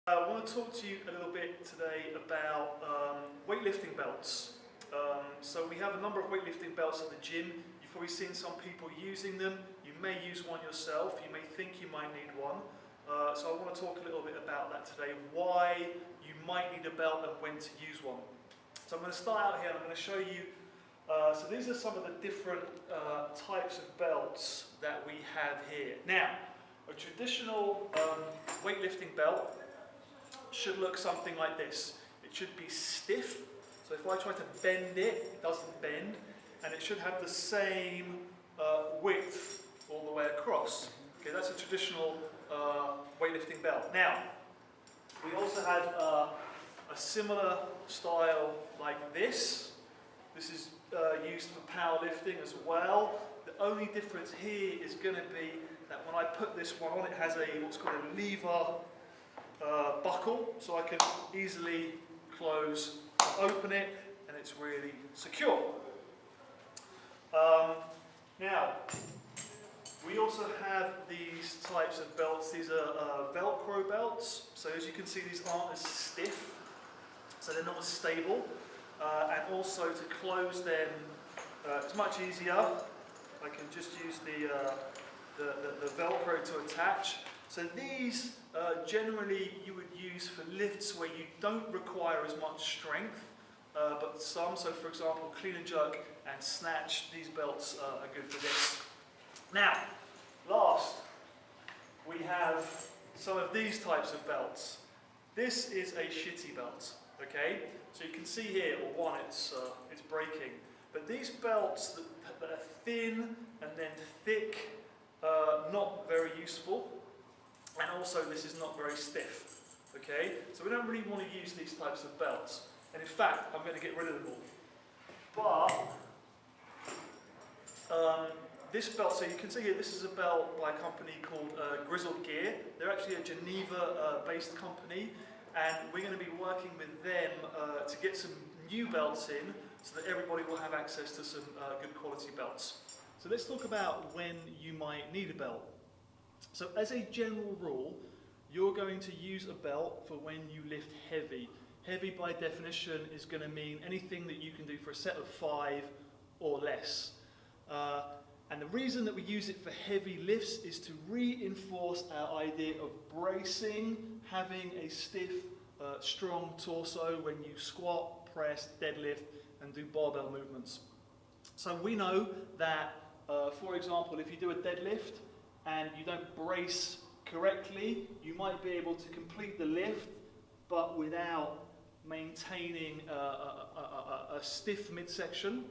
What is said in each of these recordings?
I want to talk to you a little bit today about weightlifting belts. So we have a number of weightlifting belts at the gym. You've probably seen some people using them. You may use one yourself. You may think you might need one. So I want to talk a little bit about that today, why you might need a belt and when to use one. So I'm going to start out here and I'm going to show you, so these are some of the different types of belts that we have here. Now, a traditional weightlifting belt should look something like this. It should be stiff, so if I try to bend it, it doesn't bend, and it should have the same width all the way across. Okay, that's a traditional weightlifting belt. Now, we also have a similar style like this. This is used for powerlifting as well. The only difference here is going to be that when I put this one on, it has what's called a lever buckle, so I can easily close and open it, and it's really secure. Now, we also have these types of belts. These are Velcro belts, so as you can see, these aren't as stiff, so they're not as stable, and also to close them, it's much easier. I can just use the Velcro to attach. So these generally you would use for lifts where you don't require as much strength, but some, so for example clean and jerk and snatch, these belts are good for this. Now, last, we have some of these types of belts. This is a shitty belt, okay? So you can see here, well, one, it's breaking, but these belts that are thin and then thick, not very useful. And also, this is not very stiff, okay? So we don't really want to use these types of belts. And in fact, I'm going to get rid of them all. But this belt, so you can see here, this is a belt by a company called Grizzled Gear. They're actually a Geneva-based company, and we're going to be working with them to get some new belts in so that everybody will have access to some good quality belts. So let's talk about when you might need a belt. So as a general rule, you're going to use a belt for when you lift heavy. Heavy by definition is going to mean anything that you can do for a set of 5 or less. And the reason that we use it for heavy lifts is to reinforce our idea of bracing, having a stiff, strong torso when you squat, press, deadlift, and do barbell movements. So we know that, for example, if you do a deadlift, and you don't brace correctly, you might be able to complete the lift, but without maintaining a stiff midsection.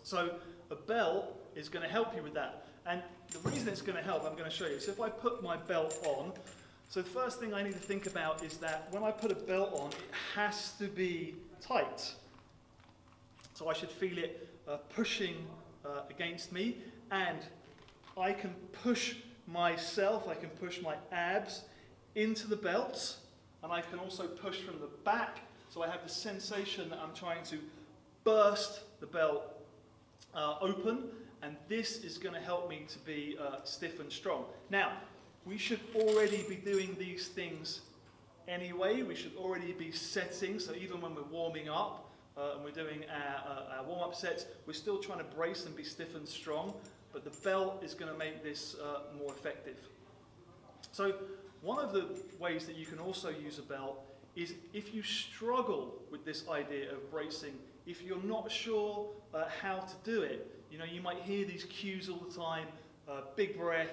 So a belt is going to help you with that. And the reason it's going to help, I'm going to show you. So if I put my belt on, so the first thing I need to think about is that when I put a belt on, it has to be tight. So I should feel it pushing against me, and I can push myself, I can push my abs into the belt, and I can also push from the back, so I have the sensation that I'm trying to burst the belt open, and this is going to help me to be stiff and strong. Now, we should already be doing these things anyway. We should already be setting, so even when we're warming up and we're doing our warm-up sets, we're still trying to brace and be stiff and strong. But the belt is going to make this more effective. So one of the ways that you can also use a belt is if you struggle with this idea of bracing, if you're not sure how to do it. You know, you might hear these cues all the time, big breath,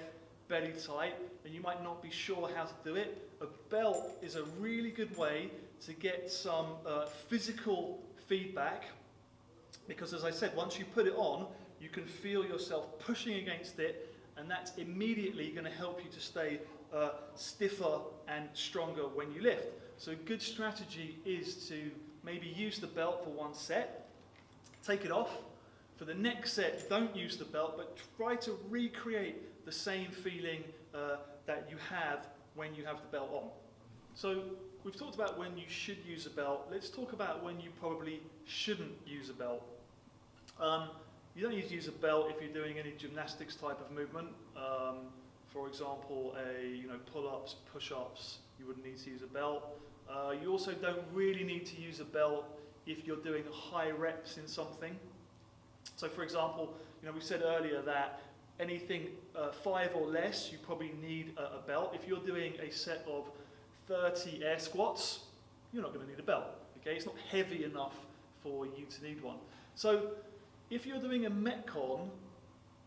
belly tight, and you might not be sure how to do it. A belt is a really good way to get some physical feedback, because as I said, once you put it on, you can feel yourself pushing against it, and that's immediately going to help you to stay stiffer and stronger when you lift. So a good strategy is to maybe use the belt for one set, take it off. For the next set, don't use the belt, but try to recreate the same feeling that you have when you have the belt on. So we've talked about when you should use a belt. Let's talk about when you probably shouldn't use a belt. You don't need to use a belt if you're doing any gymnastics type of movement. For example, pull-ups, push-ups, you wouldn't need to use a belt. You also don't really need to use a belt if you're doing high reps in something. So for example, we said earlier that anything 5 or less, you probably need a belt. If you're doing a set of 30 air squats, you're not going to need a belt. Okay, it's not heavy enough for you to need one. So if you're doing a Metcon,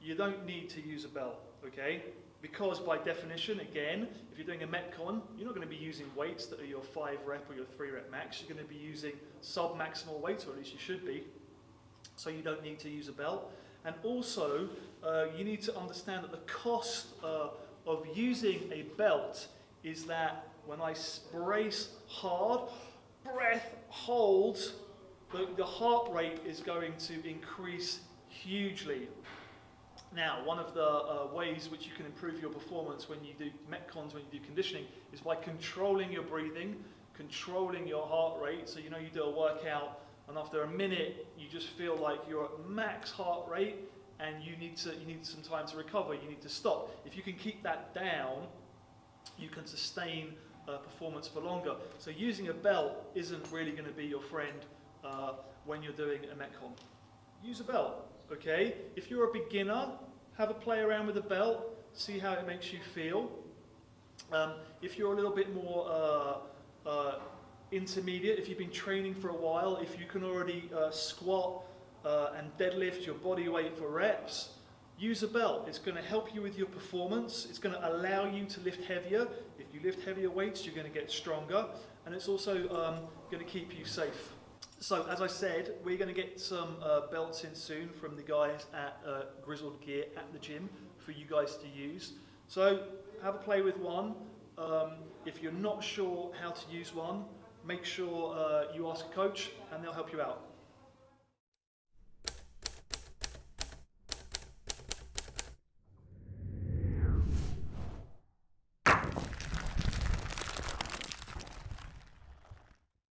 you don't need to use a belt. Okay, because by definition, again, if you're doing a Metcon, you're not going to be using weights that are your 5 rep or your 3 rep max. You're going to be using sub-maximal weights, or at least you should be. So you don't need to use a belt. And also, you need to understand that the cost of using a belt is that when I brace hard, breath, hold, the heart rate is going to increase hugely. Now, one of the ways which you can improve your performance when you do Metcons, when you do conditioning, is by controlling your breathing, controlling your heart rate. So you do a workout, and after a minute, you just feel like you're at max heart rate, and you need some time to recover. You need to stop. If you can keep that down, you can sustain performance for longer. So using a belt isn't really going to be your friend when you're doing a Metcon. Use a belt, okay? If you're a beginner, have a play around with the belt, see how it makes you feel. If you're a little bit more intermediate, if you've been training for a while, if you can already squat and deadlift your body weight for reps, use a belt. It's going to help you with your performance. It's going to allow you to lift heavier. If you lift heavier weights, you're going to get stronger, and it's also going to keep you safe. So as I said, we're going to get some belts in soon from the guys at Grizzled Gear at the gym for you guys to use. So have a play with one. If you're not sure how to use one, make sure you ask a coach and they'll help you out.